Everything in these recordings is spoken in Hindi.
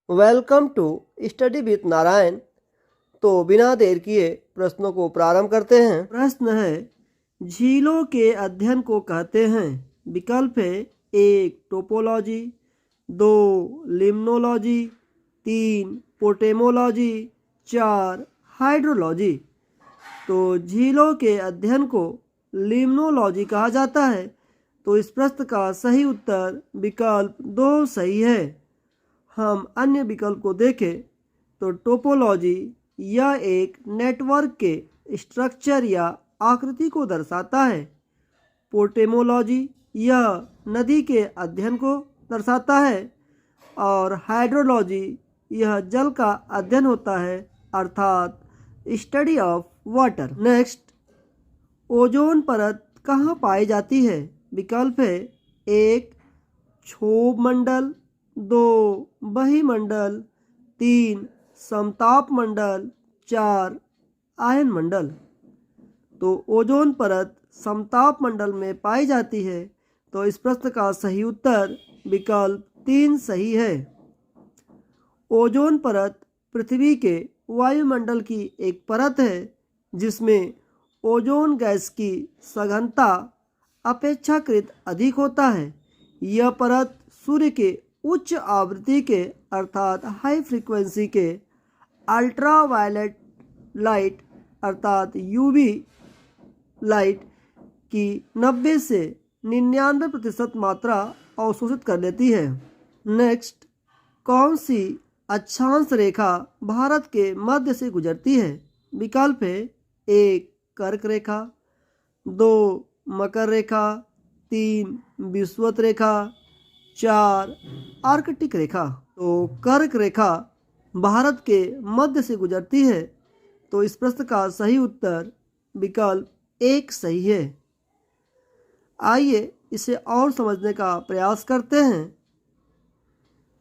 Welcome to study with Narayan. तो बिना देर किए प्रश्नों को प्रारंभ करते हैं। प्रश्न है, झीलों के अध्ययन को कहते हैं। विकल्प है 1 टोपोलॉजी, 2 लिम्नोलॉजी, 3 पोटेमोलॉजी, 4 हाइड्रोलॉजी। तो झीलों के अध्ययन को लिम्नोलॉजी कहा जाता है। तो इस प्रश्न का सही उत्तर विकल्प 2 सही है। हम अन्य विकल्प को देखें तो टोपोलॉजी यह एक नेटवर्क के स्ट्रक्चर या आकृति को दर्शाता है। पोटेमोलॉजी यह नदी के अध्ययन को दर्शाता है। और हाइड्रोलॉजी यह जल का अध्ययन होता है, अर्थात study of water. Next, ozone परत कहाँ पाई जाती है? विकल्प है 1 क्षोभ मंडल, 2 बहिमंडल, 3 समताप मंडल, 4 आयन मंडल। तो ओजोन परत समताप मंडल में पाई जाती है। तो इस प्रश्न का सही उत्तर विकल्प 3 सही है। ओजोन परत पृथ्वी के वायुमंडल की एक परत है जिसमें ओजोन गैस की सघनता अपेक्षाकृत अधिक होता है। यह परत सूर्य के उच्च आवृत्ति के अर्थात हाई फ्रीक्वेंसी के अल्ट्रावायलेट लाइट अर्थात यूवी लाइट की 90 से 99% मात्रा अवशोषित कर लेती है। नेक्स्ट, कौन सी अक्षांश रेखा भारत के मध्य से गुजरती है? विकल्प है 1 कर्क रेखा, 2 मकर रेखा, 3 विषुवत रेखा, 4 आर्कटिक रेखा। तो कर्क रेखा भारत के मध्य से गुजरती है। तो इस प्रश्न का सही उत्तर विकल्प 1 सही है। आइए इसे और समझने का प्रयास करते हैं।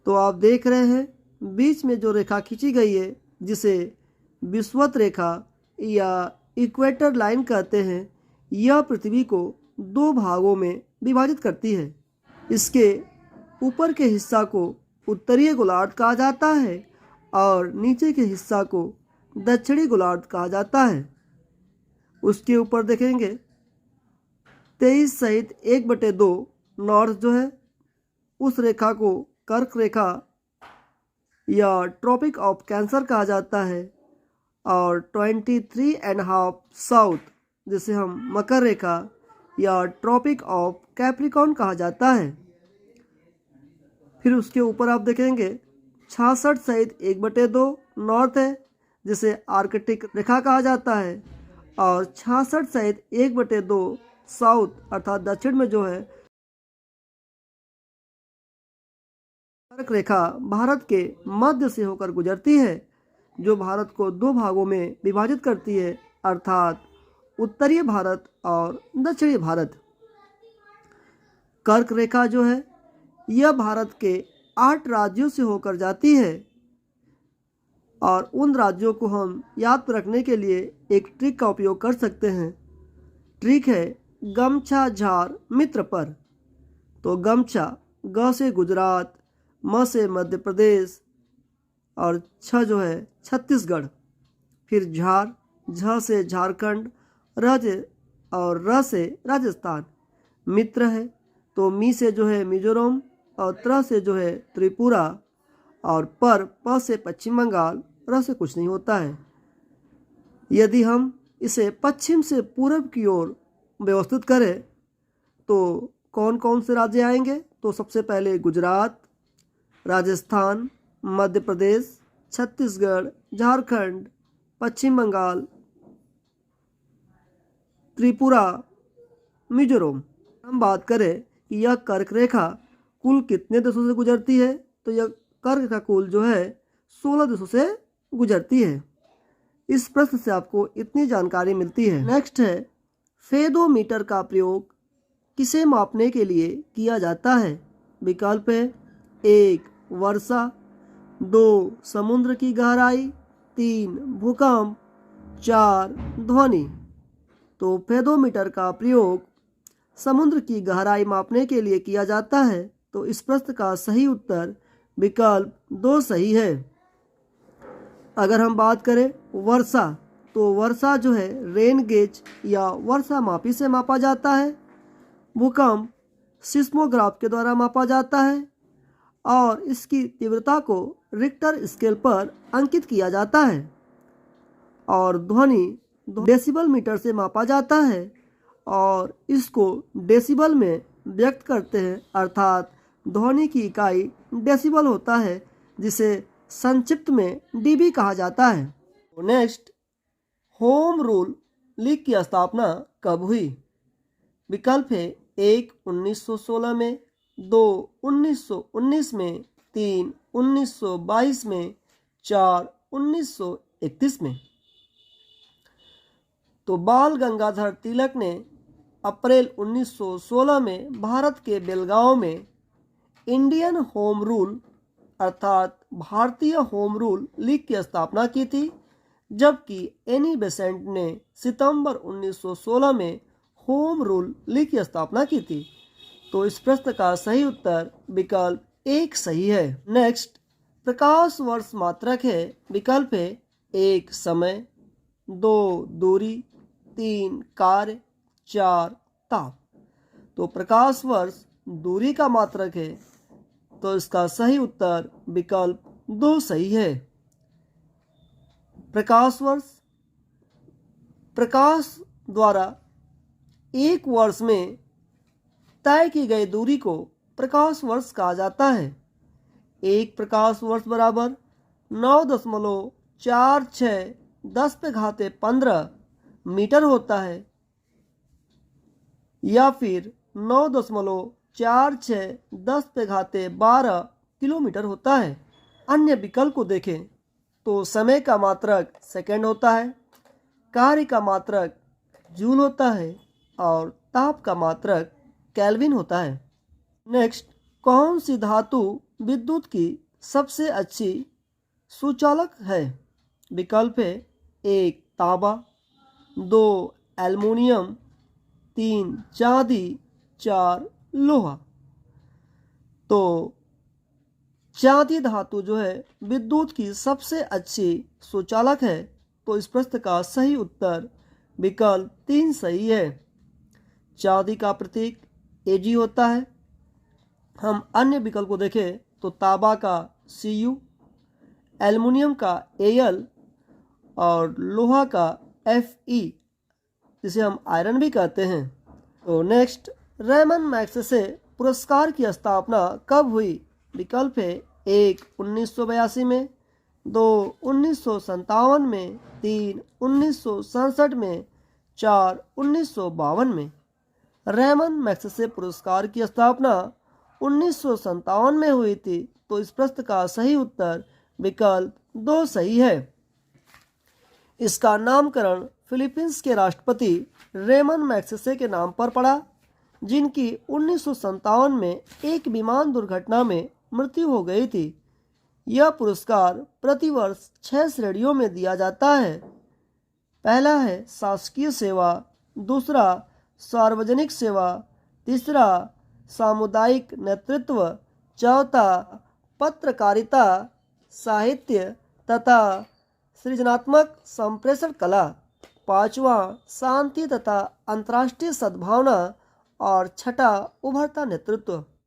तो आप देख रहे हैं बीच में जो रेखा खींची गई है जिसे विषुवत रेखा या इक्वेटर लाइन कहते हैं, यह पृथ्वी को 2 भागों में विभाजित करती है। इसके ऊपर के हिस्सा को उत्तरीय गोलार्ध कहा जाता है और नीचे के हिस्सा को दक्षिणी गोलार्ध कहा जाता है। उसके ऊपर देखेंगे 23 सहित 1/2 नॉर्थ जो है उस रेखा को कर्क रेखा या ट्रॉपिक ऑफ कैंसर कहा जाता है और 23.5 साउथ जिसे हम मकर रेखा या ट्रॉपिक ऑफ कैप्रिकॉर्न कहा जाता है। फिर उसके ऊपर आप देखेंगे 66 सहित 1/2 नॉर्थ है जिसे आर्कटिक रेखा कहा जाता है और 66 सहित 1/2 साउथ अर्थात दक्षिण में जो है कर्क रेखा भारत के मध्य से होकर गुजरती है, जो भारत को 2 भागों में विभाजित करती है, अर्थात उत्तरीय भारत और दक्षिणी भारत। कर्क रेखा जो है यह भारत के 8 राज्यों से होकर जाती है और उन राज्यों को हम याद रखने के लिए एक ट्रिक का उपयोग कर सकते हैं। ट्रिक है गमछा झार मित्र पर। तो गमछा ग से गुजरात, म से मध्य प्रदेश और छ जो है छत्तीसगढ़। फिर झार झ से झारखंड, र से राजस्थान। मित्र है तो मी से जो है मिजोरम और त्र से जो है त्रिपुरा और प से पश्चिम बंगाल, र से कुछ नहीं होता है। यदि हम इसे पश्चिम से पूर्व की ओर व्यवस्थित करें तो कौन कौन से राज्य आएंगे? तो सबसे पहले गुजरात, राजस्थान, मध्य प्रदेश, छत्तीसगढ़, झारखंड, पश्चिम बंगाल, त्रिपुरा, मिजोरम। हम बात करें कि यह कर्क रेखा कुल कितने देशों से गुजरती है, तो यह कर्क रेखा कुल जो है 16 देशों से गुजरती है। इस प्रश्न से आपको इतनी जानकारी मिलती है। नेक्स्ट है, फेदोमीटर का प्रयोग किसे मापने के लिए किया जाता है? विकल्प है 1 वर्षा, 2 समुद्र की गहराई, 3 भूकंप, 4 ध्वनि। तो फेदोमीटर का प्रयोग समुद्र की गहराई मापने के लिए किया जाता है। तो इस प्रश्न का सही उत्तर विकल्प 2 सही है। अगर हम बात करें वर्षा, तो वर्षा जो है रेन गेज या वर्षा मापी से मापा जाता है। भूकंप सिस्मोग्राफ के द्वारा मापा जाता है और इसकी तीव्रता को रिक्टर स्केल पर अंकित किया जाता है। और ध्वनि डेसिबल मीटर से मापा जाता है और इसको डेसिबल में व्यक्त करते हैं, अर्थात ध्वनि की इकाई डेसिबल होता है, जिसे संक्षिप्त में डीबी कहा जाता है। नेक्स्ट, होम रूल लीग की स्थापना कब हुई? विकल्प है 1 1916 में, 2 1919 में, 3 1922 में, 4 1931 में। तो बाल गंगाधर तिलक ने अप्रैल 1916 में भारत के बेलगांव में इंडियन होम रूल अर्थात भारतीय होम रूल लीग की स्थापना की थी, जबकि एनी बेसेंट ने सितंबर 1916 में होम रूल लीग की स्थापना की थी। तो इस प्रश्न का सही उत्तर विकल्प 1 सही है। नेक्स्ट, प्रकाश वर्ष मात्रक है। विकल्प है 1 समय, 2 दूरी, 3 कार्य, 4 ताप। तो प्रकाश वर्ष दूरी का मात्रक है, तो इसका सही उत्तर विकल्प 2 सही है। प्रकाश वर्ष, प्रकाश द्वारा एक वर्ष में तय की गई दूरी को प्रकाश वर्ष कहा जाता है। एक प्रकाश वर्ष बराबर 9.4610⁻15 मीटर होता है या फिर 9.4610⁻12 किलोमीटर होता है। अन्य विकल्प को देखें तो समय का मात्रक सेकंड होता है, कार्य का मात्रक जूल होता है और ताप का मात्रक केल्विन होता है। नेक्स्ट, कौन सी धातु विद्युत की सबसे अच्छी सुचालक है? विकल्प है 1 तांबा, 2 एल्युमिनियम, 3 चांदी, 4 लोहा। तो चांदी धातु जो है विद्युत की सबसे अच्छी सुचालक है, तो इस प्रश्न का सही उत्तर विकल्प 3 सही है। चांदी का प्रतीक Ag होता है। हम अन्य विकल्प को देखें तो तांबा का Cu, एल्युमिनियम का Al और लोहा का Fe, जिसे हम आयरन भी कहते हैं। तो नेक्स्ट, रेमन मैग्सेसे पुरस्कार की स्थापना कब हुई? विकल्प है 1 1982 में, 2 1957 में, 3 1967 में, 4 1952 में। रेमन मैग्सेसे पुरस्कार की स्थापना 1957 में हुई थी, तो इस प्रश्न का सही उत्तर विकल्प 2 सही है। इसका नामकरण फिलीपींस के राष्ट्रपति रेमन मैग्सेसे के नाम पर पड़ा, जिनकी 1957 में एक विमान दुर्घटना में मृत्यु हो गई थी। यह पुरस्कार प्रतिवर्ष 6 श्रेणियों में दिया जाता है। पहला है शासकीय सेवा, दूसरा सार्वजनिक सेवा, तीसरा सामुदायिक नेतृत्व, चौथा पत्रकारिता, साहित्य तथा सृजनात्मक संप्रेषण कला, पांचवा शांति तथा अंतर्राष्ट्रीय सद्भावना और छठा उभरता नेतृत्व।